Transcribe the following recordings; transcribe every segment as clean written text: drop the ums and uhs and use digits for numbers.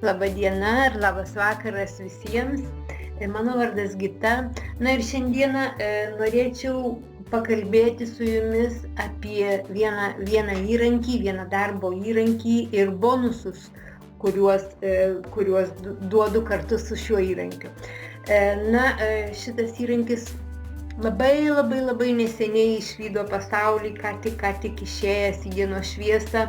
Labą dieną ir labas vakaras visiems. Mano vardas Gita. Na ir šiandieną norėčiau pakalbėti su jumis apie vieną įrankį, vieną darbo įrankį ir bonusus, kuriuos duodu kartu su šiuo įrankiu. Šitas įrankis labai neseniai išvydo pasaulį, ką tik išėjęs į dienos šviesą,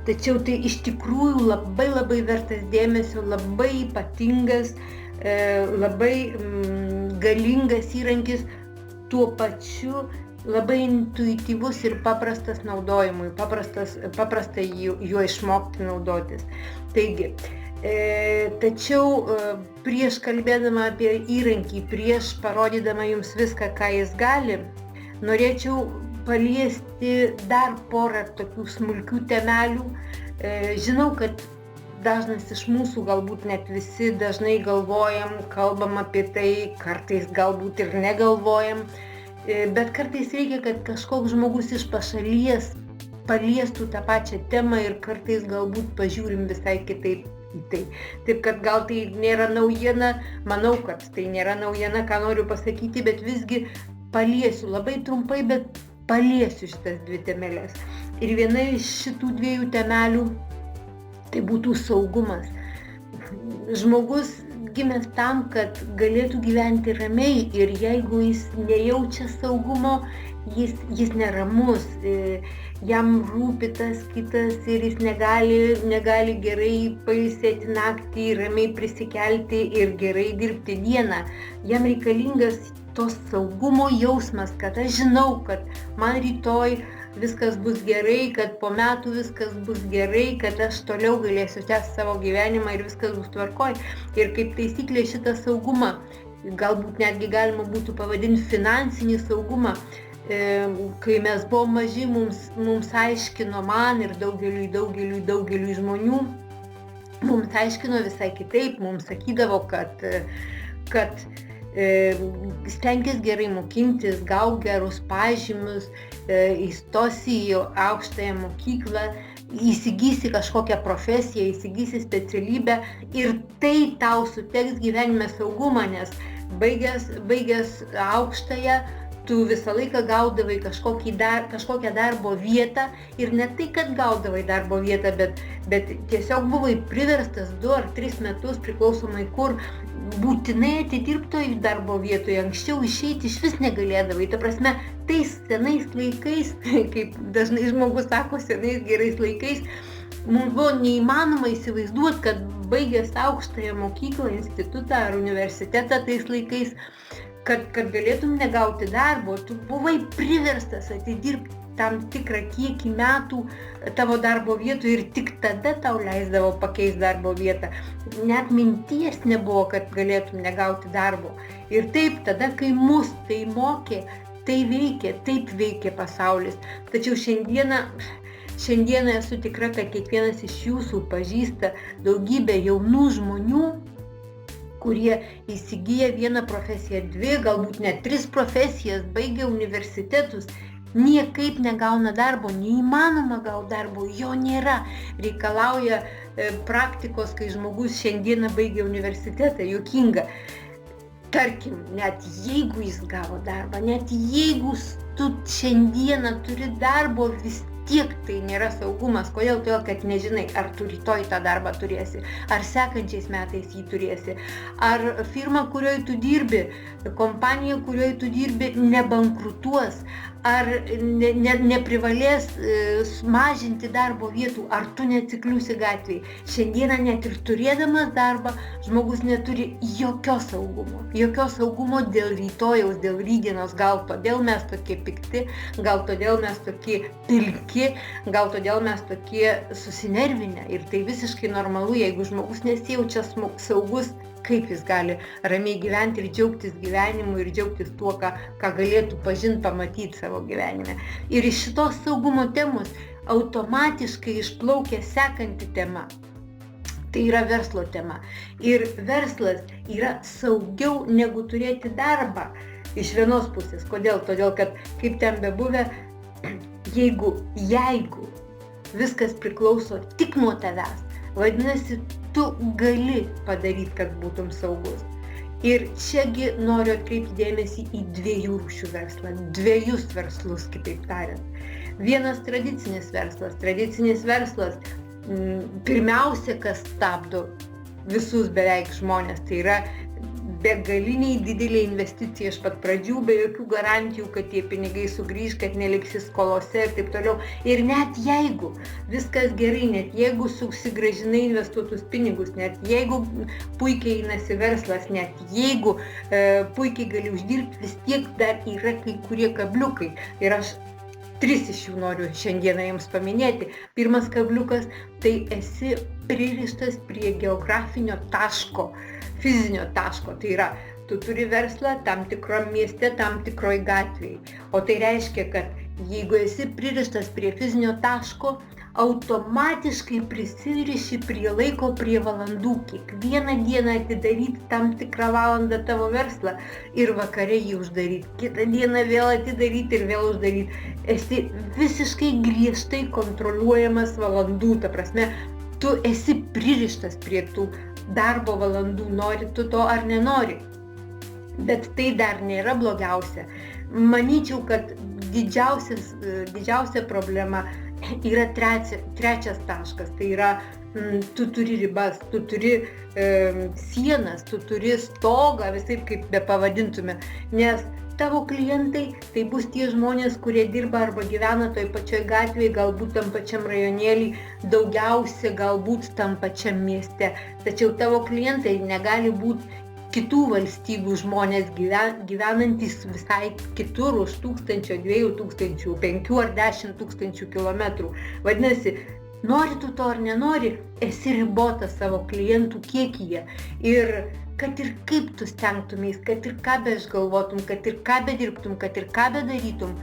tačiau tai iš tikrųjų labai vertas dėmesio, labai ypatingas, labai galingas įrankis, tuo pačiu labai intuityvus ir paprastas naudojimui, paprasta juo išmokti naudotis. Taigi, tačiau prieš kalbėdama apie įrankį, prieš parodydama jums viską, ką jis gali, norėčiau paliesti dar porą tokių smulkių temelių. Žinau, kad dažnas iš mūsų, galbūt net visi dažnai galvojam, kalbam apie tai, kartais galbūt ir negalvojam, bet kartais reikia, kad kažkoks žmogus iš pašalies paliestų tą pačią temą ir kartais galbūt pažiūrim visai kitaip į tai. Taip, kad gal tai nėra naujiena, manau, kad tai nėra naujiena, ką noriu pasakyti, bet visgi paliesiu, labai trumpai, bet paliesiu šitas dvi temelės. Ir viena iš šitų dviejų temelių tai būtų saugumas. Žmogus gimęs tam, kad galėtų gyventi ramiai ir jeigu jis nejaučia saugumo, jis neramus, jam rūpi tas kitas ir jis negali gerai pailsėti naktį, ramiai prisikelti ir gerai dirbti dieną. Jam reikalingas tos saugumo jausmas, kad aš žinau, kad man rytoj viskas bus gerai, kad po metų viskas bus gerai, kad aš toliau galėsiu tęsti savo gyvenimą ir viskas bus tvarkoj. Ir kaip taisyklė šitą saugumą, galbūt netgi galima būtų pavadinti finansinį saugumą, kai mes buvom maži, mums aiškino man ir daugeliui žmonių, mums aiškino visai kitaip, mums sakydavo, kad stenkis gerai mokintis, gauk gerus pažymius, įstosi į aukštąją mokyklą, įsigysi kažkokią profesiją, įsigysi specialybę ir tai tau suteiks gyvenime saugumą, nes baigęs aukštąją, tu visą laiką gaudavai kažkokią darbo vietą ir ne tai, kad gaudavai darbo vietą, bet tiesiog buvai priverstas 2 ar 3 metus, priklausomai kur, būtinai atidirbtoj darbo vietoje, anksčiau išeiti iš vis negalėdavai. Ta prasme, tais senais laikais, kaip dažnai žmogus sako, senais gerais laikais, mums buvo neįmanoma įsivaizduoti, kad baigęs aukštąją mokyklą, institutą ar universitetą tais laikais, kad galėtum negauti darbo, tu buvai priverstas atidirbti tam tikrą kiekį metų tavo darbo vietų ir tik tada tau leisdavo pakeisti darbo vietą. Net minties nebuvo, kad galėtum negauti darbo. Ir taip, tada, kai mus tai mokė, tai veikė, taip veikė pasaulis. Tačiau šiandieną esu tikra, kad kiekvienas iš jūsų pažįsta daugybę jaunų žmonių, kurie įsigyja vieną profesiją, 2, galbūt net 3 profesijas, baigia universitetus, niekaip negauna darbo, neįmanoma gauti darbo, jo nėra. Reikalauja praktikos, kai žmogus šiandieną baigia universitetą, juokinga. Tarkim, net jeigu jis gavo darbą, net jeigu tu šiandieną turi darbo, vis tiek tai nėra saugumas. Kodėl? Todėl, kad nežinai, ar tu rytoj tą darbą turėsi, ar sekančiais metais jį turėsi, ar firma, kurioje tu dirbi, kompanija, kurioje tu dirbi, nebankrutuos, ar neprivalės mažinti darbo vietų, ar tu neatsikliusi gatvėje. Šiandieną net ir turėdamas darbą, žmogus neturi jokio saugumo dėl rytojaus, dėl rydienos, gal todėl mes tokie pikti, gal todėl mes tokie pilki, gal todėl mes tokie susinervinę. Ir tai visiškai normalu, jeigu žmogus nesijaučia saugus, kaip jis gali ramiai gyventi ir džiaugtis gyvenimu ir džiaugtis tuo, ką galėtų pažinti, pamatyti savo gyvenime. Ir iš šitos saugumo temos automatiškai išplaukia sekanti tema. Tai yra verslo tema. Ir verslas yra saugiau negu turėti darbą iš vienos pusės. Kodėl? Todėl, kad kaip ten bebuvę, jeigu viskas priklauso tik nuo tavęs, vadinasi, tu gali padaryti, kad būtum saugus. Ir čiagi noriu atkreipti dėmesį į 2 rūšių verslą, 2 verslus, kitaip tariant. Vienas tradicinis verslas. Tradicinis verslas pirmiausia, kas stabdo visus beveik žmonės, tai yra begaliniai didelė investicija iš pat pradžių, be jokių garantijų, kad tie pinigai sugrįž, kad neliksi skolose ir taip toliau. Ir net jeigu viskas gerai, net jeigu susigrąžinai investuotus pinigus, net jeigu puikiai einasi verslas, net jeigu puikiai gali uždirbti, vis tiek dar yra kai kurie kabliukai. Ir aš 3 iš jų noriu šiandieną jums paminėti. Pirmas kabliukas, tai esi pririštas prie geografinio taško, fizinio taško. Tai yra, tu turi verslą tam tikrom mieste, tam tikroj gatvėj. O tai reiškia, kad jeigu esi pririštas prie fizinio taško, automatiškai prisiriši prie laiko, prie valandų. Kiekvieną dieną atidaryti tam tikrą valandą tavo verslą ir vakare jį uždaryti. Kitą dieną vėl atidaryti ir vėl uždaryti. Esi visiškai griežtai kontroliuojamas valandų. Ta prasme, tu esi pririštas prie tų darbo valandų, nori tu to ar nenori. Bet tai dar nėra blogiausia. Manyčiau, kad didžiausia problema yra trečias taškas, tai yra tu turi ribas, tu turi sienas, tu turi stogą, visaip kaip be pavadintume, nes tavo klientai tai bus tie žmonės, kurie dirba arba gyvena toj pačioj gatvėje, galbūt tam pačiam rajonėlį, daugiausia galbūt tam pačiam mieste. Tačiau tavo klientai negali būti kitų valstybių žmonės gyvenantys visai kitur už 1000, 2000, 5 ar 10 tūkstančių kilometrų. Vadinasi, nori tu to ar nenori, esi ribotas savo klientų kiekyje. Ir kad ir kaip tu stengtumės, kad ir ką beišgalvotum, kad ir ką bedirbtum, kad ir ką bedarytum,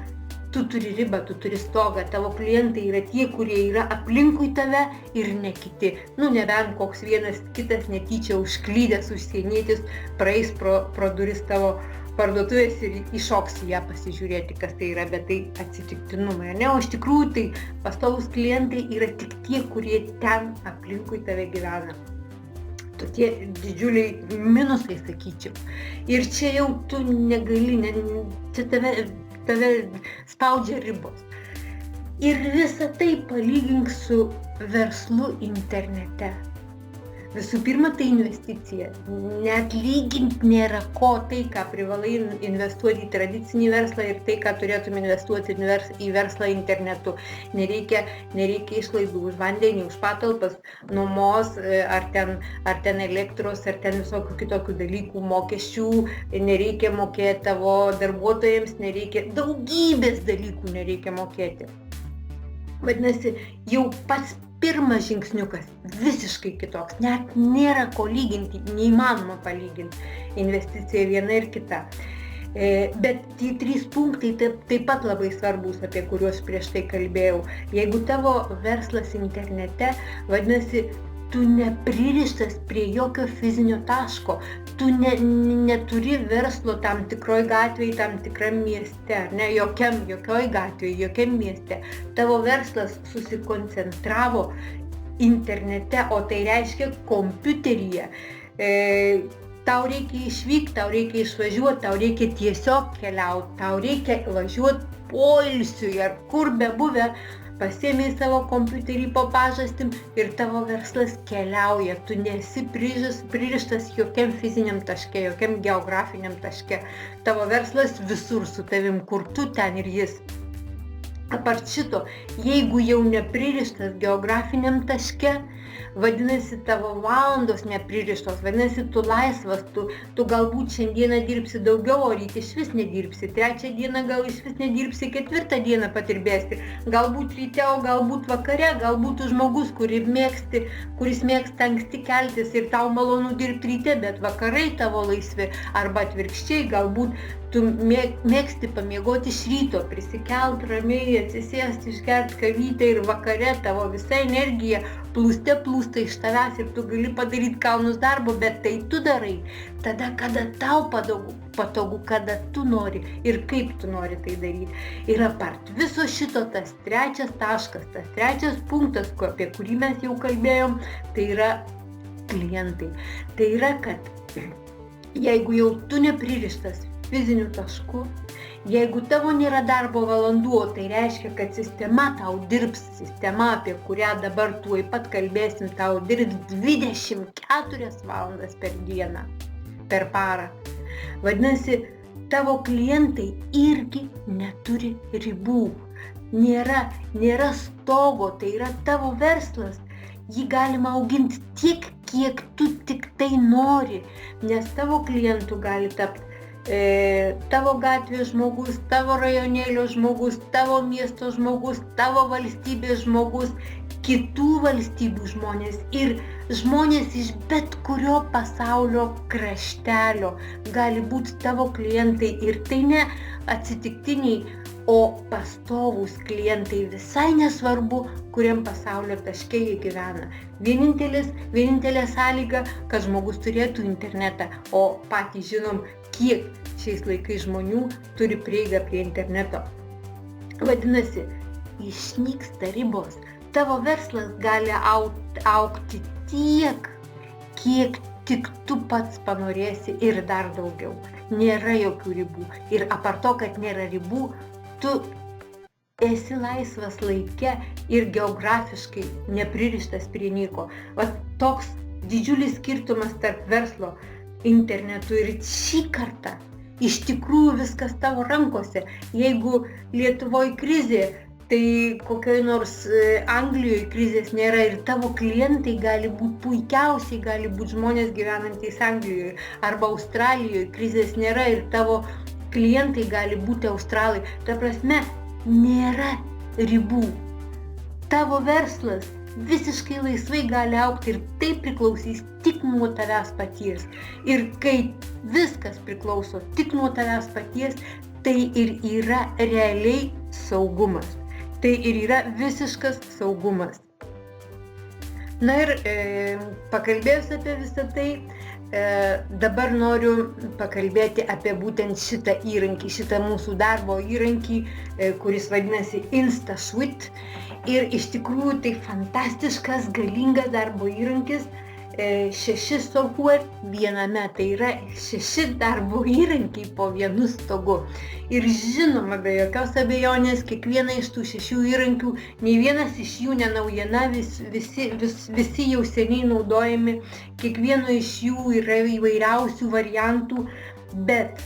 tu turi ribą, tu turi stogą. Tavo klientai yra tie, kurie yra aplinkui tave ir ne kiti. Nebent koks vienas kitas netyčia užklydęs užsienietis praeis pro duris tavo parduotuvės ir iššoks į ją pasižiūrėti, kas tai yra, bet tai atsitiktinumai. O iš tikrųjų tai pastovūs klientai yra tik tie, kurie ten aplinkui tave gyvena. Tokie didžiuliai minusai, sakyčiau. Ir čia jau tu negali, čia tave spaudžia ribos. Ir visą tai palygink su verslu internete. Visų pirma, tai investicija. Net lyginti nėra ko, tai, ką privalai investuoti į tradicinį verslą ir tai, ką turėtum investuoti į verslą internetu. Nereikia išlaidų už vandenį, už patalpas, nuomos, ar ten elektros, ar ten visokių kitokių dalykų, mokesčių, nereikia mokėti tavo darbuotojams, daugybės dalykų nereikia mokėti. Vadinasi, jau pats pirmas žingsniukas visiškai kitoks, net nėra ko lyginti, neįmanoma palyginti investiciją viena ir kita. Bet tie 3 punktai taip pat labai svarbus, apie kuriuos prieš tai kalbėjau. Jeigu tavo verslas internete, vadinasi, tu nepririštas prie jokio fizinio taško, tu neturi verslo tam tikroj gatvėje, tam tikram mieste, jokioj gatvėje, jokiam mieste. Tavo verslas susikoncentravo internete, o tai reiškia kompiuteryje. Tau reikia išvykti, tau reikia išvažiuoti, tau reikia tiesiog keliauti, tau reikia važiuoti poilsiui ar kur bebuvę, pasiėmei savo kompiuterį po pažastim ir tavo verslas keliauja. Tu nesi pririštas jokiam fiziniam taške, jokiam geografiniam taške. Tavo verslas visur su tavim, kur tu, ten ir jis. Apart šito, jeigu jau nepririštas geografiniam taške, vadinasi, tavo valandos nepririštos, vadinasi, tu laisvas, tu galbūt šiandieną dirbsi daugiau, o ryte išvis nedirbsi, 3 dieną gal išvis nedirbsi, 4 dieną patirbėsi, galbūt ryte, o galbūt vakare, galbūt tu žmogus, kuris mėgsta anksti keltis ir tau malonu dirbti ryte, bet vakarai tavo laisvi, arba atvirkščiai, galbūt tu mėgsti pamiegoti iš ryto, prisikelt ramiai, atsisėsti, išgerti kavytę ir vakare tavo visa energija plūste plūsta iš tavęs ir tu gali padaryti kalnus darbo, bet tai tu darai tada, kada tau patogu, kada tu nori ir kaip tu nori tai daryti. Ir apart viso šito tas 3 taškas, tas 3 punktas, apie kurį mes jau kalbėjom, tai yra klientai. Tai yra, kad jeigu jau tu nepririštas fiziniu tašku, jeigu tavo nėra darbo valandų, o tai reiškia, kad sistema tau dirbs, sistema, apie kurią dabar tuoj pat kalbėsim, tau dirbs 24 valandas per dieną, per parą. Vadinasi, tavo klientai irgi neturi ribų. Nėra stogo, tai yra tavo verslas. Jį galima auginti tiek, kiek tu tik tai nori, nes tavo klientų gali tapti tavo gatvės žmogus, tavo rajonėlio žmogus, tavo miesto žmogus, tavo valstybės žmogus, kitų valstybių žmonės ir žmonės iš bet kurio pasaulio kraštelio gali būti tavo klientai ir tai ne atsitiktiniai, o pastovūs klientai, visai nesvarbu, kuriam pasaulio taške jie gyvena. Vienintelė sąlyga, kad žmogus turėtų internetą, o patys žinom, kiek šiais laikais žmonių turi prieigą prie interneto. Vadinasi, išnyksta ribos. Tavo verslas gali augti tiek, kiek tik tu pats panorėsi ir dar daugiau. Nėra jokių ribų. Ir apart to, kad nėra ribų, tu esi laisvas laike ir geografiškai nepririštas prie nieko. Vat toks didžiulis skirtumas tarp verslo internetu ir šį kartą iš tikrųjų viskas tavo rankose. Jeigu Lietuvoje krizė, tai kokioj nors Anglijoje krizės nėra ir tavo klientai gali būti puikiausiai, gali būti žmonės gyvenantys Anglijoje arba Australijoje, krizės nėra ir tavo klientai gali būti australai. Ta prasme, nėra ribų. Tavo verslas visiškai laisvai gali augti ir tai priklausys tik nuo tavęs paties. Ir kai viskas priklauso tik nuo tavęs paties, tai ir yra realiai saugumas. Tai ir yra visiškas saugumas. Na ir pakalbėjus apie visą tai, dabar noriu pakalbėti apie būtent šitą įrankį, šitą mūsų darbo įrankį, kuris vadinasi InstaSuite. Ir iš tikrųjų tai fantastiškas, galingas darbo įrankis, 6 software viename, tai yra 6 darbo įrankiai po vienu stogu. Ir žinoma, be jokios abejonės, kiekvieną iš tų 6 įrankių, nei vienas iš jų ne naujiena, visi jau seniai naudojami, kiekvieno iš jų yra įvairiausių variantų, bet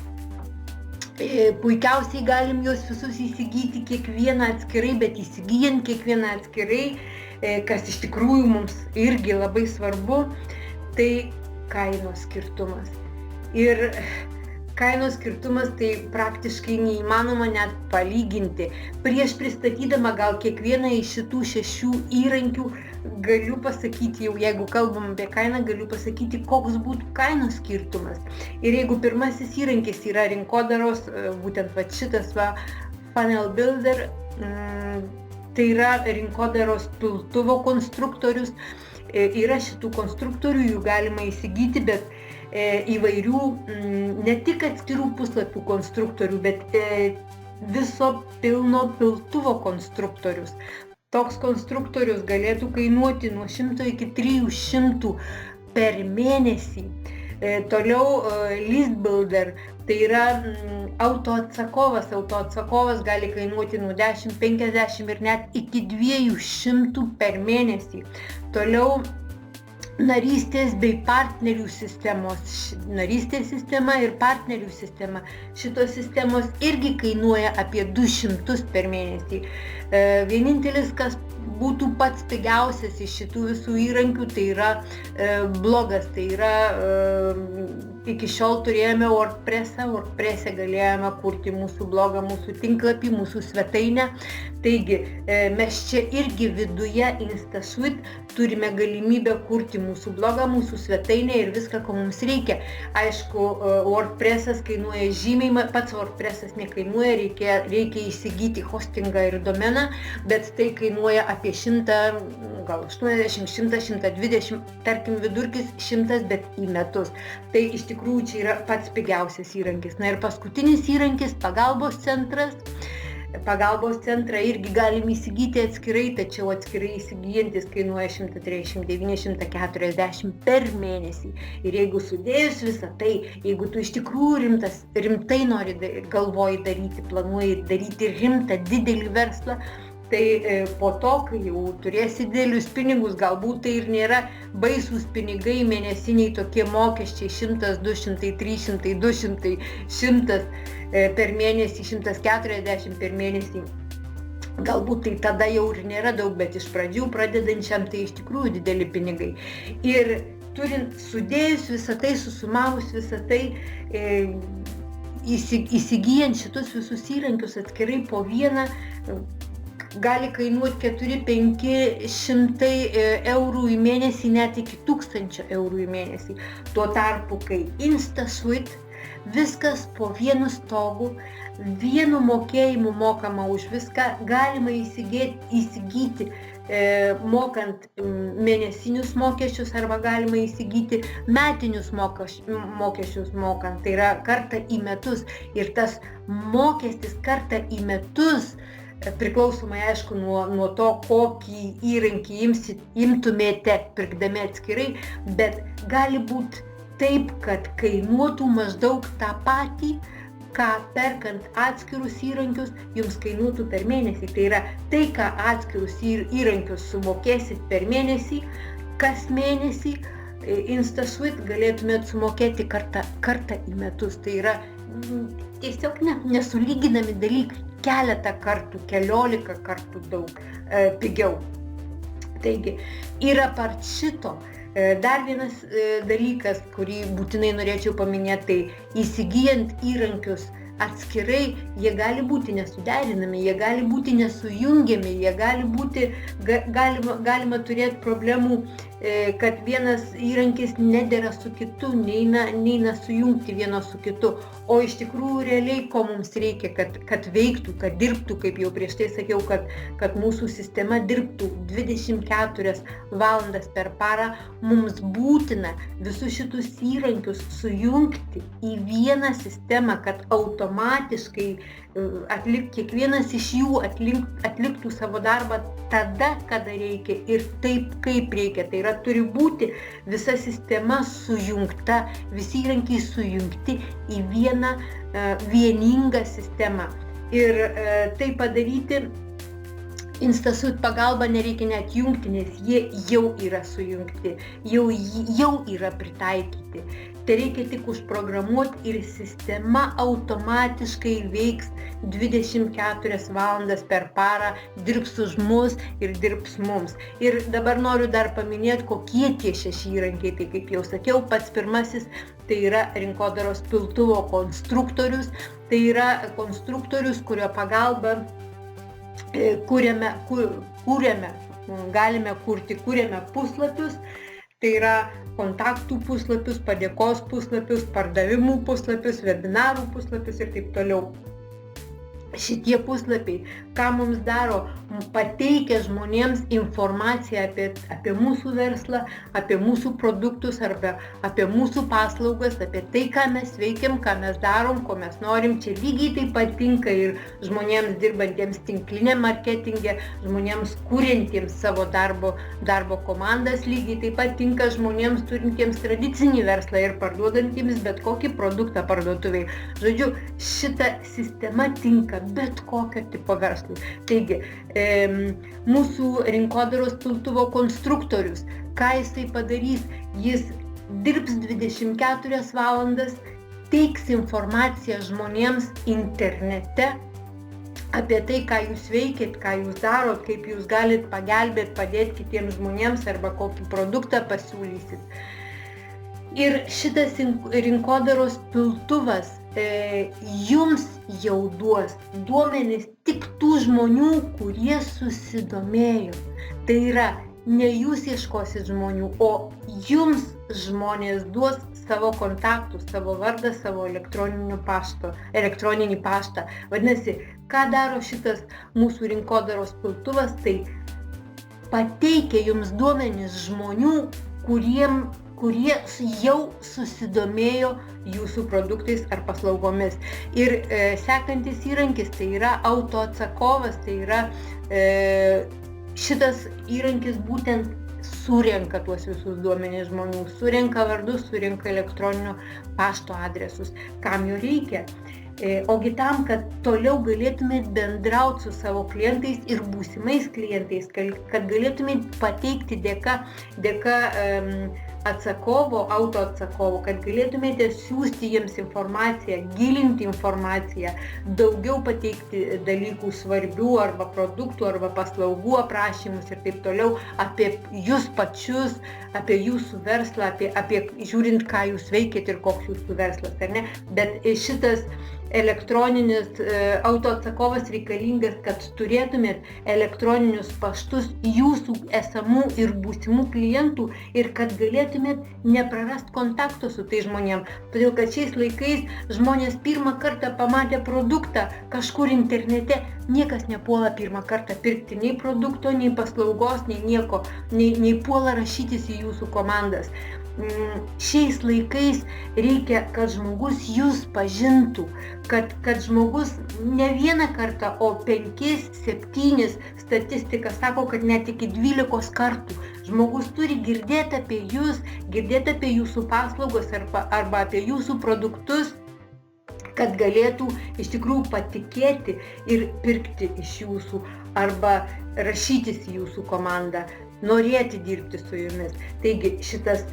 puikiausiai galim juos visus įsigyti kiekvieną atskirai, bet įsigyjant kiekvieną atskirai, kas iš tikrųjų mums irgi labai svarbu, tai kainos skirtumas. Ir kainos skirtumas tai praktiškai neįmanoma net palyginti. Prieš pristatydama gal kiekvieną iš šitų 6 įrankių galiu pasakyti, jau jeigu kalbam apie kainą, galiu pasakyti, koks būtų kainos skirtumas. Ir jeigu pirmasis įrankis yra rinkodaros, būtent šitas Funnel Builder, tai yra rinkodaros piltuvo konstruktorius, yra šitų konstruktorių, jų galima įsigyti, bet įvairių, ne tik atskirų puslapių konstruktorių, bet viso pilno piltuvo konstruktorius. Toks konstruktorius galėtų kainuoti nuo 100 iki 300 per mėnesį. Toliau List Builder, tai yra autoatsakovas. Autoatsakovas gali kainuoti nuo 10, 50 ir net iki 200 per mėnesį. Toliau narystės bei partnerių sistemos. Narystės sistema ir partnerių sistema. Šitos sistemos irgi kainuoja apie 200 per mėnesį. Vienintelis, kas būtų pats pigiausias iš šitų visų įrankių, tai yra blogas. Tai yra, iki šiol turėjome WordPress'e galėjome kurti mūsų blogą, mūsų tinklapį, mūsų svetainę. Taigi, mes čia irgi viduje InstaSuite turime galimybę kurti mūsų blogą, mūsų svetainę ir viską, ko mums reikia. Aišku, WordPress'as kainuoja žymiai, pats WordPress'as nekainuoja, reikia įsigyti hostingą ir domeną, bet tai kainuoja apie 100, gal 80, 100, 120, tarkim vidurkis 100, bet į metus. Tai iš tikrųjų čia yra pats pigiausias įrankis. Na ir paskutinis įrankis, pagalbos centras. pagalbos centrą irgi galim įsigyti atskirai, tačiau atskirai įsigyjantis kainuoja 139–140 per mėnesį. Ir jeigu sudėjus visą tai, jeigu tu iš tikrųjų rimtai galvoji daryti, planuoji daryti rimtą didelį verslą, tai po to, kai jau turėsi didelius pinigus, galbūt tai ir nėra baisūs pinigai, mėnesiniai tokie mokesčiai 100, 200, 300, 200, 100 per mėnesį, 140 per mėnesį. Galbūt tai tada jau ir nėra daug, bet iš pradžių pradedančiam tai iš tikrųjų dideli pinigai. Ir turint sudėjus visą tai, susumavus visą tai, įsigyjant šitus visus įrankius atskirai po vieną, gali kainuoti 400–500 eurų į mėnesį, net iki 1000 eurų į mėnesį. Tuo tarpu, kai InstaSuite, viskas po vienu stogu, vienu mokėjimu mokama už viską, galima įsigyti mokant mėnesinius mokesčius arba galima įsigyti metinius mokesčius mokant, tai yra kartą į metus. Ir tas mokestis kartą į metus, priklausomai aišku nuo to, kokį įrankį imtumėte pirkdami atskirai, bet gali būti taip, kad kainuotų maždaug tą patį, ką perkant atskirus įrankius jums kainuotų per mėnesį. Tai yra tai, ką atskirus įrankius sumokėsit per mėnesį, kas mėnesį InstaSuite galėtumėt sumokėti kartą į metus. Tai yra tiesiog nesulyginami dalykai, keletą kartų, 14 kartų daug pigiau. Taigi, ir apart šito, dar vienas dalykas, kurį būtinai norėčiau paminėti, tai įsigyjant įrankius atskirai, jie gali būti nesuderinami, jie gali būti nesujungiami, galima turėti problemų, kad vienas įrankis nedera su kitu, neina sujungti vieno su kitu, o iš tikrųjų realiai ko mums reikia, kad veiktų, kad dirbtų, kaip jau prieš tai sakiau, kad mūsų sistema dirbtų 24 valandas per parą, mums būtina visus šitus įrankius sujungti į vieną sistemą, kad automatiškai kiekvienas iš jų atliktų savo darbą tada, kada reikia ir taip, kaip reikia. Tai yra, turi būti visa sistema sujungta, visi įrankiai sujungti į vieną vieningą sistemą. Ir tai padaryti InstaSuite pagalba nereikia net jungti, nes jie jau yra sujungti, jau yra pritaikyti. Tai reikia tik užprogramuoti ir sistema automatiškai veiks 24 valandas per parą, dirbs už mus ir dirbs mums. Ir dabar noriu dar paminėti, kokie tie 6 įrankiai. Tai kaip jau sakiau, pats pirmasis tai yra rinkodaros piltuvo konstruktorius. Tai yra konstruktorius, kurio pagalba galime kūrėme puslapius. Tai yra kontaktų puslapius, padėkos puslapius, pardavimų puslapius, webinarų puslapius ir taip toliau. Šitie puslapiai, ką mums daro, pateikia žmonėms informaciją apie mūsų verslą, apie mūsų produktus arba apie mūsų paslaugas, apie tai, ką mes veikiam, ką mes darom, ko mes norim. Čia lygiai taip pat tinka ir žmonėms dirbantiems tinkliniam marketinge, žmonėms kuriantiems savo darbo komandas, lygiai taip pat tinka žmonėms turintiems tradicinį verslą ir parduodantiems bet kokį produktą parduotuvėj. Žodžiu, šita sistema tinka bet kokio tipo verslui. Taigi, mūsų rinkodaros piltuvo konstruktorius, ką jisai padarys? Jis dirbs 24 valandas, teiks informaciją žmonėms internete apie tai, ką jūs veikit, ką jūs darot, kaip jūs galit pagelbėti, padėti kitiems žmonėms arba kokį produktą pasiūlysit. Ir šitas rinkodaros piltuvas jums jau duos duomenis tik tų žmonių, kurie susidomėjo. Tai yra, ne jūs ieškosit žmonių, o jums žmonės duos savo kontaktus, savo vardą, savo elektroninį paštą. Vadinasi, ką daro šitas mūsų rinkodaros piltuvas, tai pateikia jums duomenis žmonių, kuriem kurie jau susidomėjo jūsų produktais ar paslaugomis. Ir sekantis įrankis tai yra autoatsakovas, tai yra šitas įrankis būtent surenka tuos visus duomenis žmonių, surenka vardus, surenka elektroninių pašto adresus. Kam jo reikia? Ogi tam, kad toliau galėtumėt bendrauti su savo klientais ir būsimais klientais, kad galėtumėt pateikti dėka atsakovo, autoatsakovo, kad galėtumėte siūsti jiems informaciją, gilinti informaciją, daugiau pateikti dalykų svarbių arba produktų arba paslaugų aprašymus ir taip toliau apie jūs pačius, apie jūsų verslą, apie žiūrint, ką jūs veikėt ir koks jūsų verslas, ar ne? Bet šitas elektroninis autoatsakovas reikalingas, kad turėtumėt elektroninius paštus jūsų esamų ir būsimų klientų ir kad galėtumėt neprarast kontakto su tais žmonėm. Todėl, kad šiais laikais žmonės pirmą kartą pamatę produktą kažkur internete, niekas nepuola pirmą kartą pirkti nei produkto, nei paslaugos, nei nieko, nei puola rašytis į jūsų komandas. Šiais laikais reikia, kad žmogus jūs pažintų, kad žmogus ne vieną kartą, o 5-7, statistika sako, kad net iki 12 kartų žmogus turi girdėti apie jūs, girdėti apie jūsų paslaugos arba apie jūsų produktus, kad galėtų iš tikrųjų patikėti ir pirkti iš jūsų arba rašytis į jūsų komandą, norėti dirbti su jumis. Taigi šitas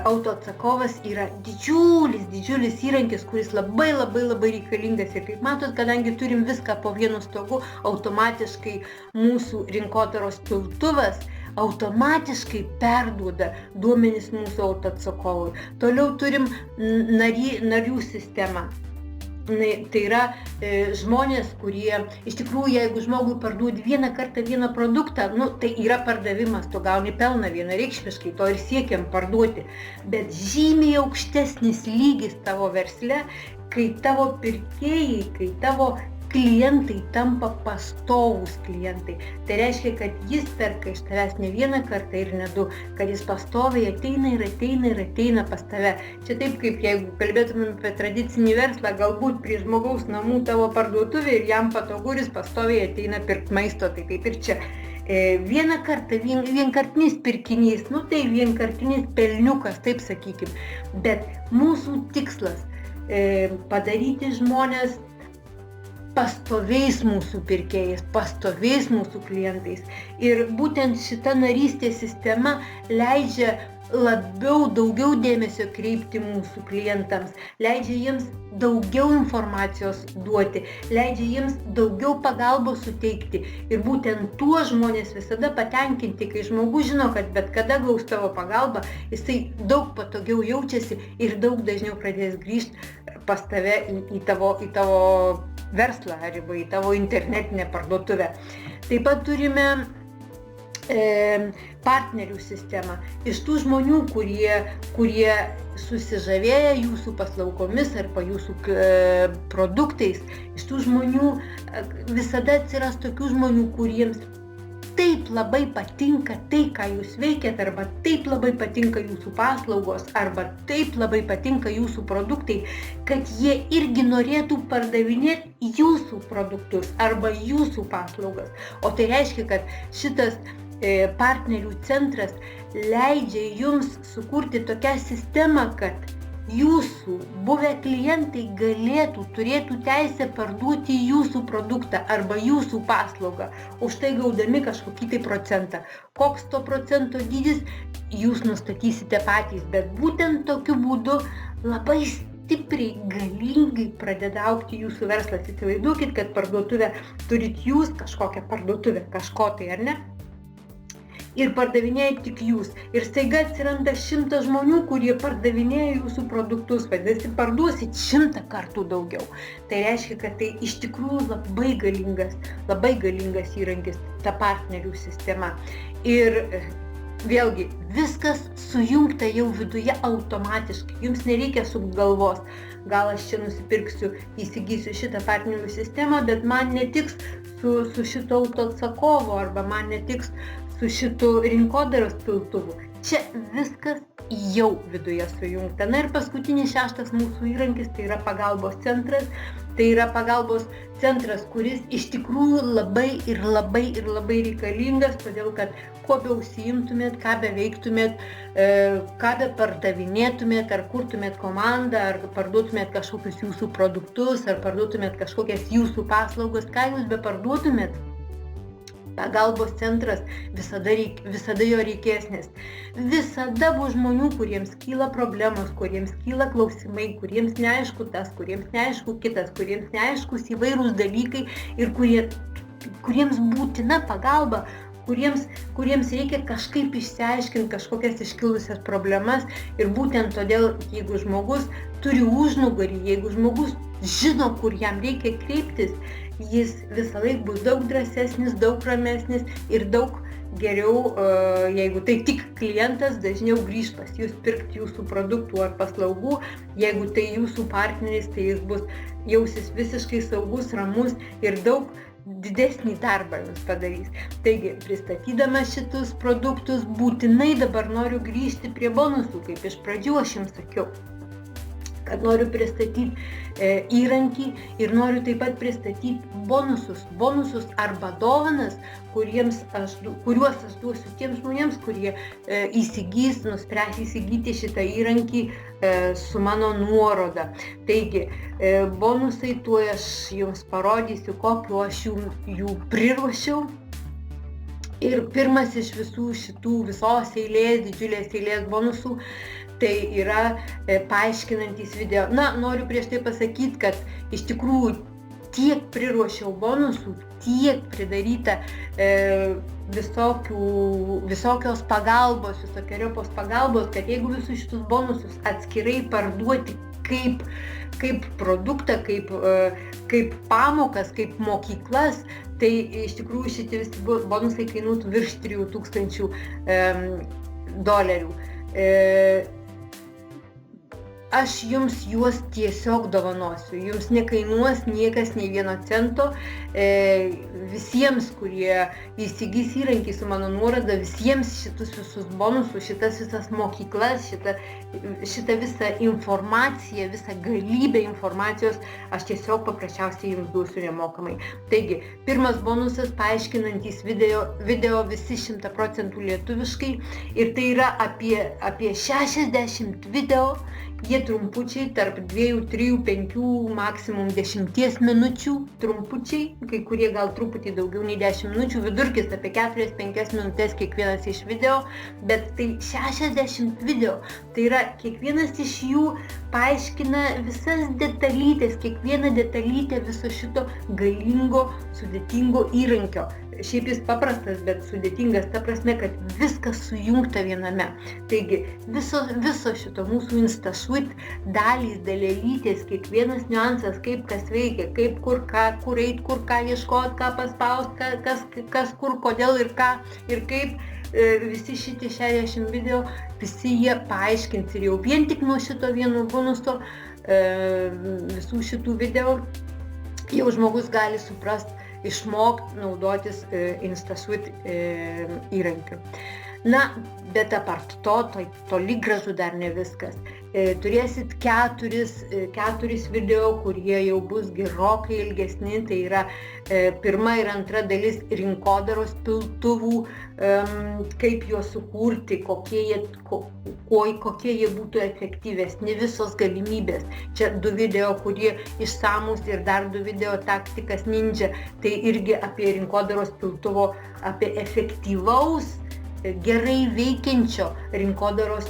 autoatsakovas yra didžiulis įrankis, kuris labai reikalingas. Ir kaip matot, kadangi turim viską po vienu stogu, automatiškai mūsų rinkodaros piltuvas automatiškai perduoda duomenis mūsų autoatsakovui. Toliau turim narių sistemą. Tai yra žmonės, kurie iš tikrųjų, jeigu žmogui parduodi vieną kartą vieną produktą, tai yra pardavimas, tu gauni pelną vienareikšmiškai, to ir siekiam parduoti. Bet žymiai aukštesnis lygis tavo versle, kai tavo pirkėjai, kai tavo klientai tampa pastovūs klientai. Tai reiškia, kad jis perka iš tavęs ne vieną kartą ir ne du, kad jis pastoviai ateina pas tave. Čia taip, kaip jeigu kalbėtumėm apie tradicinį verslą, galbūt prie žmogaus namų tavo parduotuvė ir jam patogu, ir jis pastoviai ateina pirkti maisto, tai taip ir čia. Vieną kartą, vienkartinis pirkinys, tai vienkartinis pelniukas, taip sakykim. Bet mūsų tikslas padaryti žmonės pastoviais mūsų pirkėjais, pastoviais mūsų klientais. Ir būtent šita narystės sistema leidžia daugiau dėmesio kreipti mūsų klientams, leidžia jiems daugiau informacijos duoti, leidžia jiems daugiau pagalbos suteikti. Ir būtent tuo žmonės visada patenkinti, kai žmogus žino, kad bet kada gaus tavo pagalbą, jisai daug patogiau jaučiasi ir daug dažniau pradės grįžti pas tave į tavo verslą arba į tavo internetinę parduotuvę. Taip pat turime partnerių sistemą. Iš tų žmonių, kurie susižavėję jūsų paslaugomis arba jūsų produktais, iš tų žmonių visada atsiras tokių žmonių, kuriems taip labai patinka tai, ką jūs veikiat, arba taip labai patinka jūsų paslaugos, arba taip labai patinka jūsų produktai, kad jie irgi norėtų pardavinėti jūsų produktus arba jūsų paslaugas. O tai reiškia, kad šitas partnerių centras leidžia jums sukurti tokią sistemą, kad jūsų buvę klientai turėtų teisę parduoti jūsų produktą arba jūsų paslaugą, už tai gaudami kažkokį tai procentą. Koks to procento dydis, jūs nustatysite patys, bet būtent tokiu būdu labai stipriai, galingai pradeda augti jūsų verslas. Įsivaizduokit, kad parduotuvę turit jūs, kažkokią parduotuvę, kažko tai, ar ne? Ir pardavinėja tik jūs. Ir staiga atsiranda 100 žmonių, kurie pardavinėja jūsų produktus. Vadinasi, parduosit 100 kartų daugiau. Tai reiškia, kad tai iš tikrųjų labai galingas įrankis, ta partnerių sistema. Ir vėlgi, viskas sujungta jau viduje automatiškai. Jums nereikia sukti galvos. Gal aš čia nusipirksiu, įsigysiu šitą partnerių sistemą, bet man netiks su šito autoatsakovo arba man netiks su šitu rinkodaros piltuvu. čia viskas jau viduje sujungta. Na ir paskutinis 6 mūsų įrankis, tai yra pagalbos centras. Tai yra pagalbos centras, kuris iš tikrųjų labai reikalingas, todėl kad kuo be užsiimtumėt, ką be veiktumėt, ką be pardavinėtumėt, ar kurtumėt komandą, ar parduotumėt kažkokius jūsų produktus, ar parduotumėt kažkokias jūsų paslaugas, ką jūs be parduotumėt, pagalbos centras visada jo reikės, nes visada bus žmonių, kuriems kyla problemos, kuriems kyla klausimai, kuriems neaišku tas, kuriems neaišku kitas, kuriems neaiškus įvairūs dalykai ir kuriems būtina pagalba, kuriems reikia kažkaip išsiaiškinti kažkokias iškilusias problemas. Ir būtent todėl, jeigu žmogus turi užnugarį, jeigu žmogus žino, kur jam reikia kreiptis, jis visą laiką bus daug drąsesnis, daug ramesnis ir daug geriau, jeigu tai tik klientas, dažniau grįž pas jūs pirkti jūsų produktų ar paslaugų. Jeigu tai jūsų partneris, tai jis jausis visiškai saugus, ramus ir daug didesnį darbą jums padarys. Taigi, pristatydama šitus produktus, būtinai dabar noriu grįžti prie bonusų, kaip iš pradžių aš jums sakiau, kad noriu pristatyti įrankį ir noriu taip pat pristatyti bonusus arba dovanas, kuriuos aš duosiu tiems žmonėms, kurie nuspręs įsigyti šitą įrankį su mano nuoroda. Taigi, bonusai tuoj aš jums parodysiu, kokiu aš jų priruošiau. Ir pirmas iš visos didžiulės eilės bonusų, tai yra paaiškinantys video. Na, noriu prieš tai pasakyti, kad iš tikrųjų tiek priruošiau bonusų, tiek pridaryta visokios pagalbos, visokeriopos pagalbos, kad jeigu visus šitus bonusus atskirai parduoti kaip produktą, kaip pamokas, kaip mokyklas, tai iš tikrųjų šitie visi bonusai kainuotų virš $3000. Aš jums juos tiesiog dovanosiu, jums nekainuos niekas nei vieno cento, visiems, kurie įsigys įrankį su mano nuoroda, visiems šitus visus bonusus, šitas visas mokyklas, šitą visą informaciją, visą galybę informacijos, aš tiesiog paprasčiausiai jums duosiu nemokamai. Taigi, pirmas bonusas paaiškinantys video visi 100% lietuviškai ir tai yra apie 60 video. Jie trumpučiai, tarp 2, 3, 5, maksimum 10 minučių trumpučiai, kai kurie gal truputį daugiau nei 10 minučių, vidurkis apie 4-5 minutės kiekvienas iš video, bet tai 60 video, tai yra kiekvienas iš jų paaiškina visas detalytės, kiekvieną detalytę viso šito galingo, sudėtingo įrankio. Šiaip jis paprastas, bet sudėtingas ta prasme, kad viskas sujungta viename. Taigi, viso šito mūsų InstaSuite dalys, dalelytės, kiekvienas niuansas, kaip kas veikia, kaip kur eit, kur ką ieškot, ką paspaust, kas kur, kodėl ir ką ir kaip. Visi šitie 60 video, visi jie paaiškins ir jau vien tik nuo šito vieno bonuso visų šitų video jau žmogus gali išmokti naudotis InstaSuite įrankiu. Na, bet apart to toli gražu dar ne viskas. Turėsit 4 video, kurie jau bus gerokai ilgesni, tai yra pirma ir antra dalis rinkodaros piltuvų, kaip juos sukurti, kokie jie būtų efektyvesni, visos galimybės. Čia 2 video, kurie išsamūs ir dar 2 video taktikas ninja, tai irgi apie rinkodaros piltuvo, apie efektyvaus, gerai veikiančio rinkodaros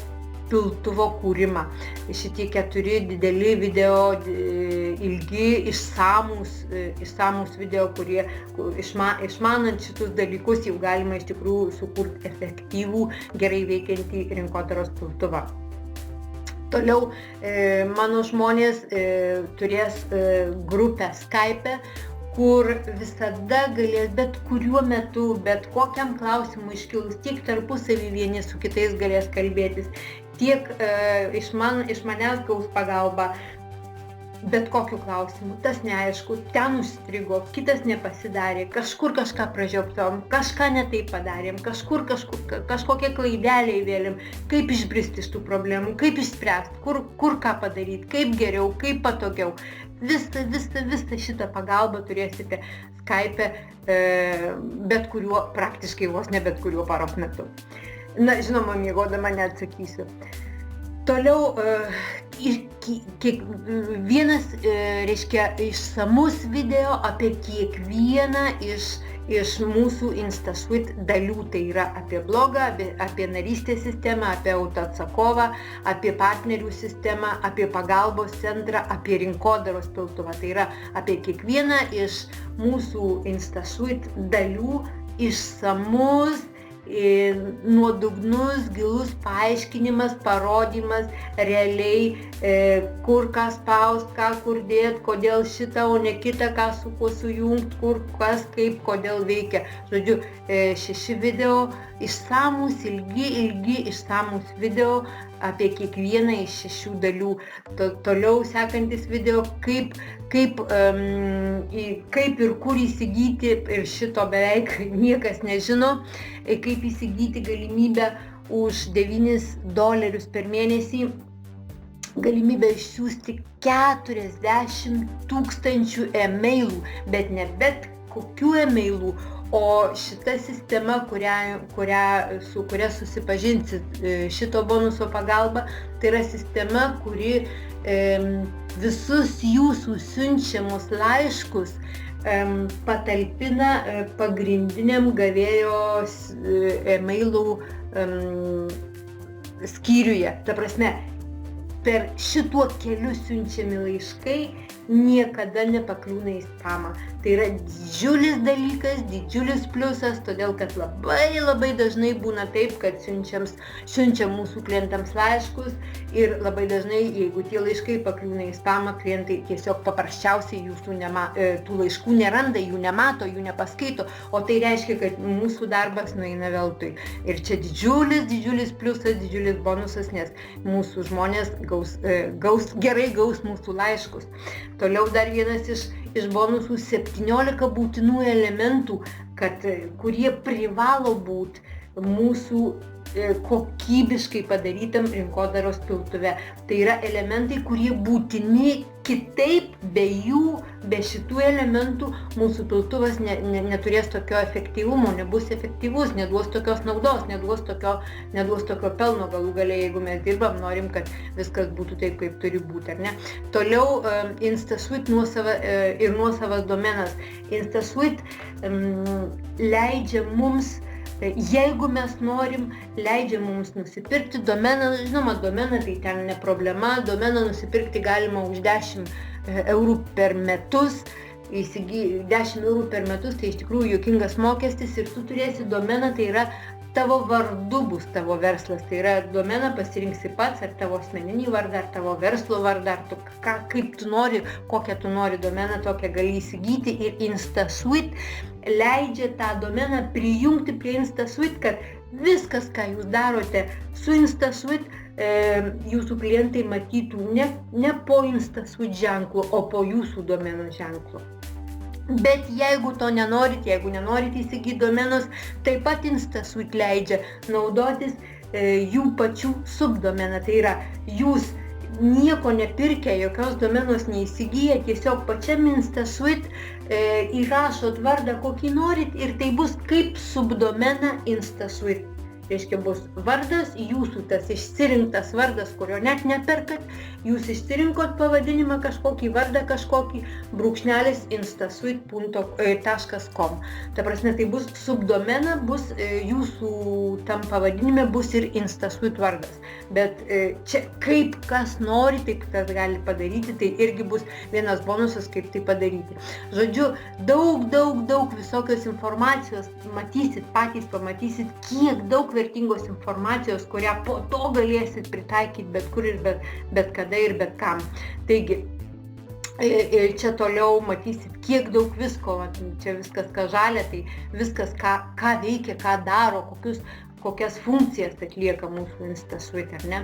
piltuvo kūrimą. Šitie 4 dideli video, ilgi, išsamūs video, kurie išmanant šitus dalykus jau galima iš tikrųjų sukurti efektyvų, gerai veikiantį rinkodaros piltuvą. Toliau mano žmonės turės grupę Skype, kur visada galės bet kuriuo metu, bet kokiam klausimui iškilus, tiek tarpusavy vieni su kitais galės kalbėtis, tiek iš manęs gaus pagalbą. bet kokiu klausimu, tas neaišku, ten užstrigo, kitas nepasidarė, kažkur kažką pražioptom, kažką ne taip padarėm, kažkokią klaidelę įvėlėm, kaip išbristi iš tų problemų, kaip išspręsti, kur ką padaryti, kaip geriau, kaip patogiau. Visą šitą pagalbą turėsite Skype bet kuriuo, praktiškai vos ne bet kuriuo paros metu. Na, žinoma, miegodama neatsakysiu. Toliau, vienas, reiškia, išsamus video apie kiekvieną iš mūsų InstaSuite dalių. Tai yra apie blogą, apie narystės sistemą, apie autoatsakovą, apie partnerių sistemą, apie pagalbos centrą, apie rinkodaros piltuvą. Tai yra apie kiekvieną iš mūsų InstaSuite dalių išsamus, nuodugnus, gilus paaiškinimas, parodymas realiai, kur ką spaust, ką kur dėt, kodėl šitą, o ne kitą, ką su kuo sujungt, kur kas, kaip, kodėl veikia. Žodžiu, 6 video, išsamus, ilgi išsamus video apie kiekvieną iš 6 dalių. Toliau sekantis video, kaip ir kur įsigyti, ir šito beveik niekas nežino, kaip įsigyti galimybę už $9 per mėnesį, galimybę išsiųsti 40 000 e-mailų, bet ne bet kokių e-mailų, o šita sistema, su kuria susipažinsit šito bonuso pagalba, tai yra sistema, kuri visus jūsų siunčiamus laiškus patalpina pagrindiniam gavėjo e-mailų skyriuje. Ta prasme, per šituo keliu siunčiami laiškai niekada nepakliūna į spamą. Tai yra didžiulis dalykas, didžiulis pliusas, todėl kad labai dažnai būna taip, kad siunčia mūsų klientams laiškus ir labai dažnai, jeigu tie laiškai pakliūna į spamą, klientai tiesiog paprasčiausiai tų laiškų neranda, jų nemato, jų nepaskaito, o tai reiškia, kad mūsų darbas nueina veltui. Ir čia didžiulis pliusas, didžiulis bonusas, nes mūsų žmonės gerai gaus mūsų laiškus. Toliau dar vienas iš bonusų 17 būtinų elementų, kurie privalo būti mūsų kokybiškai padarytam rinkodaros piltuve. Tai yra elementai, kurie būtini, kitaip be šitų elementų mūsų piltuvas neturės tokio efektyvumo, nebus efektyvus, neduos tokios naudos, neduos tokio pelno. Galų gale, jeigu mes dirbam, norim, kad viskas būtų taip, kaip turi būti, ar ne? Toliau InstaSuite nuosavas domenas. InstaSuite leidžia mums, jeigu mes norim, leidžia mums nusipirkti domeną. Žinoma, domeną tai ten ne problema, domeną nusipirkti galima už €10 per metus. 10 eurų per metus, tai iš tikrųjų juokingas mokestis, ir tu turėsi domeną, tai yra tavo vardu bus tavo verslas. Tai yra domeną pasirinksi pats, ar tavo asmeninį vardą, ar tavo verslo vardą, ar kaip tu nori, kokią tu nori domeną, tokią gali įsigyti. Ir InstaSuite leidžia tą domeną prijungti prie InstaSuite, kad viskas, ką jūs darote su InstaSuite, jūsų klientai matytų ne po InstaSuite ženklu, o po jūsų domenų ženklu. Bet jeigu to nenorit, jeigu nenorit įsigyti domenus, taip pat InstaSuite leidžia naudotis jų pačių subdomeną. Tai yra, jūs nieko nepirkę, jokios domenos neįsigiję, tiesiog pačiam InstaSuite įrašot vardą, kokį norit, ir tai bus kaip subdomena InstaSuite. Reiškia, bus vardas, jūsų tas išsirinktas vardas, kurio net neperkat, jūs išsirinkot pavadinimą kažkokį, vardą kažkokį, /instasuite.com. Ta prasme, tai bus subdomena, bus jūsų tam pavadinime bus ir InstaSuite vardas. Bet čia kaip kas nori, taip kas gali padaryti, tai irgi bus vienas bonusas, kaip tai padaryti. Žodžiu, daug visokios informacijos matysit, patys pamatysit, kiek daug vertingos informacijos, kurią po to galėsit pritaikyti bet kur ir bet kada ir bet kam. Taigi, čia toliau matysit, kiek daug visko, čia viskas, ką žalia, tai viskas, ką veikia, ką daro, kokias funkcijas atlieka mūsų InstaSuite, ar ne,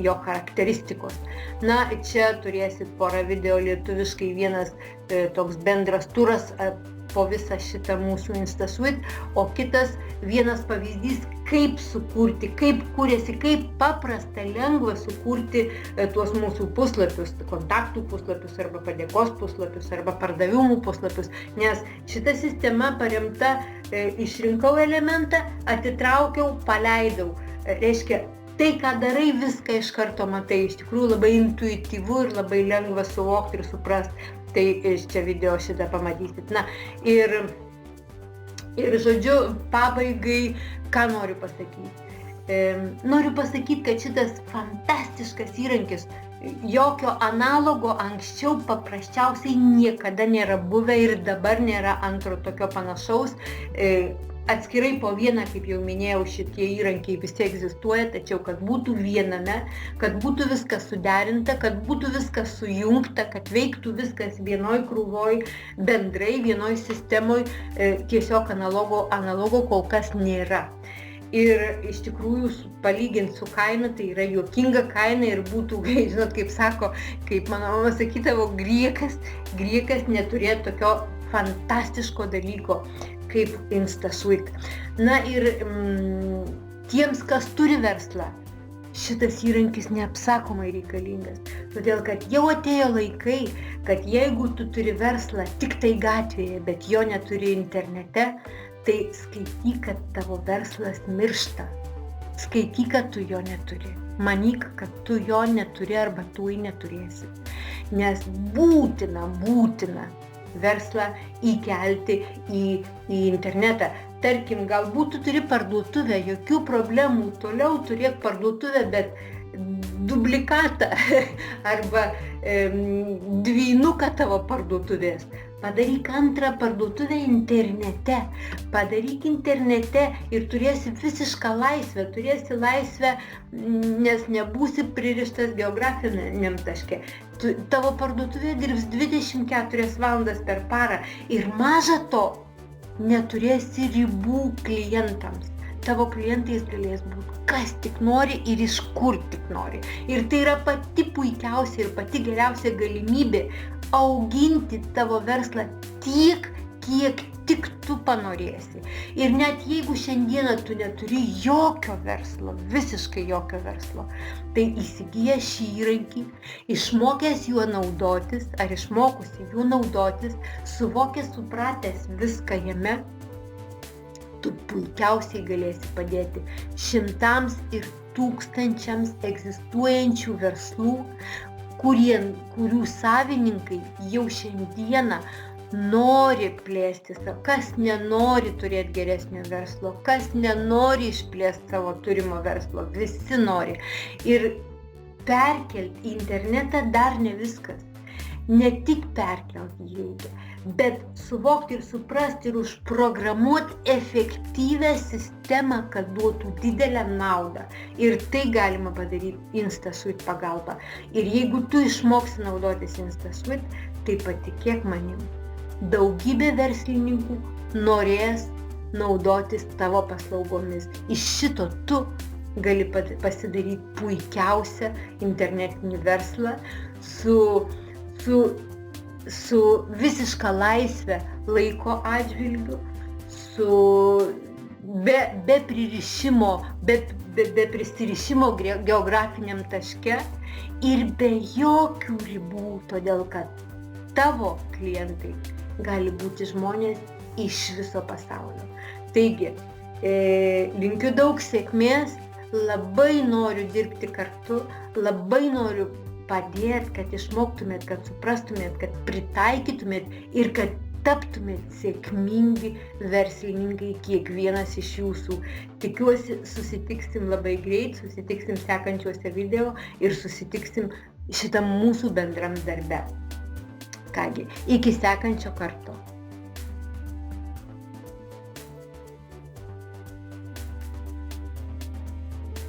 jo charakteristikos. Na, čia turėsit porą video lietuviškai, vienas toks bendras turas po visą šitą mūsų InstaSuite, o kitas vienas pavyzdys, kaip sukurti, kaip kūrėsi, kaip paprasta, lengva sukurti tuos mūsų puslapius, kontaktų puslapius arba padėkos puslapius arba pardavimų puslapius, nes šita sistema paremta, išrinkau elementą, atitraukiau, paleidau. Reiškia, tai, ką darai, viską iš karto matai, iš tikrųjų labai intuityvu ir labai lengva suvokti ir suprasti. Tai čia video šitą pamatysit. Na, ir žodžiu, pabaigai, ką noriu pasakyti. Noriu pasakyti, kad šitas fantastiškas įrankis, jokio analogo anksčiau paprasčiausiai niekada nėra buvę ir dabar nėra antro tokio panašaus. Atskirai po vieną, kaip jau minėjau, šitie įrankiai visi egzistuoja, tačiau kad būtų viename, kad būtų viskas suderinta, kad būtų viskas sujungta, kad veiktų viskas vienoj krūvoj, bendrai vienoj sistemoj, tiesiog analogo kol kas nėra. Ir iš tikrųjų, palyginti su kaina, tai yra juokinga kaina ir būtų, žinot, kaip sako, kaip mano mama sakydavo, griekas neturėtų tokio fantastiško dalyko kaip InstaSuite. Na ir tiems, kas turi verslą, šitas įrankis neapsakomai reikalingas. Todėl, kad jau atėjo laikai, kad jeigu tu turi verslą tik tai gatvėje, bet jo neturi internete, tai skaityk, kad tavo verslas miršta. Skaityk, kad tu jo neturi. Manyk, kad tu jo neturi arba tu jį neturėsi. Nes būtina verslą įkelti į internetą. Tarkim, galbūt tu turi parduotuvę, jokių problemų, toliau turėk parduotuvę, bet duplikatą arba dvynuką tavo parduotuvės. Padaryk antrą parduotuvę internete. Padaryk internete ir turėsi visišką laisvę. Turėsi laisvę, nes nebūsi pririštas geografiniam taške. Tavo parduotuvė dirbs 24 valandas per parą ir maža to, neturėsi ribų klientams. Tavo klientais galės būti kas tik nori ir iš kur tik nori. Ir tai yra pati puikiausia ir pati geriausia galimybė auginti tavo verslą tiek, kiek tik tu panorėsi. Ir net jeigu šiandieną tu neturi jokio verslo, visiškai jokio verslo, tai įsigijęs šį įrankį, išmokęs juo naudotis ar išmokusi juo naudotis, suvokęs, supratęs viską jame, tu puikiausiai galėsi padėti šimtams ir tūkstančiams egzistuojančių verslų, kurių savininkai jau šiandieną nori plėstis, kas nenori turėti geresnio verslo, kas nenori išplėsti savo turimo verslo, visi nori. Ir perkelti į internetą dar ne viskas. Ne tik perkelti jį reikia, bet suvokti ir suprasti ir užprogramuoti efektyvę sistemą, kad duotų didelę naudą. Ir tai galima padaryti InstaSuite pagalba. Ir jeigu tu išmoksi naudotis InstaSuite, tai patikėk manim, daugybė verslininkų norės naudotis tavo paslaugomis. Iš šito tu gali pasidaryti puikiausią internetinį verslą su visiška laisvė laiko atžvilgiu, be pririšimo, be prisirišimo geografiniam taške ir be jokių ribų, todėl kad tavo klientai gali būti žmonės iš viso pasaulio. Taigi, linkiu daug sėkmės, labai noriu dirbti kartu, labai noriu padėti, kad išmoktumėt, kad suprastumėt, kad pritaikytumėt ir kad taptumėt sėkmingi verslininkai, kiekvienas iš jūsų. Tikiuosi, susitiksim labai greit, susitiksim sekančiuose video ir susitiksim šitam mūsų bendram darbe. Kągi, iki sekančio karto.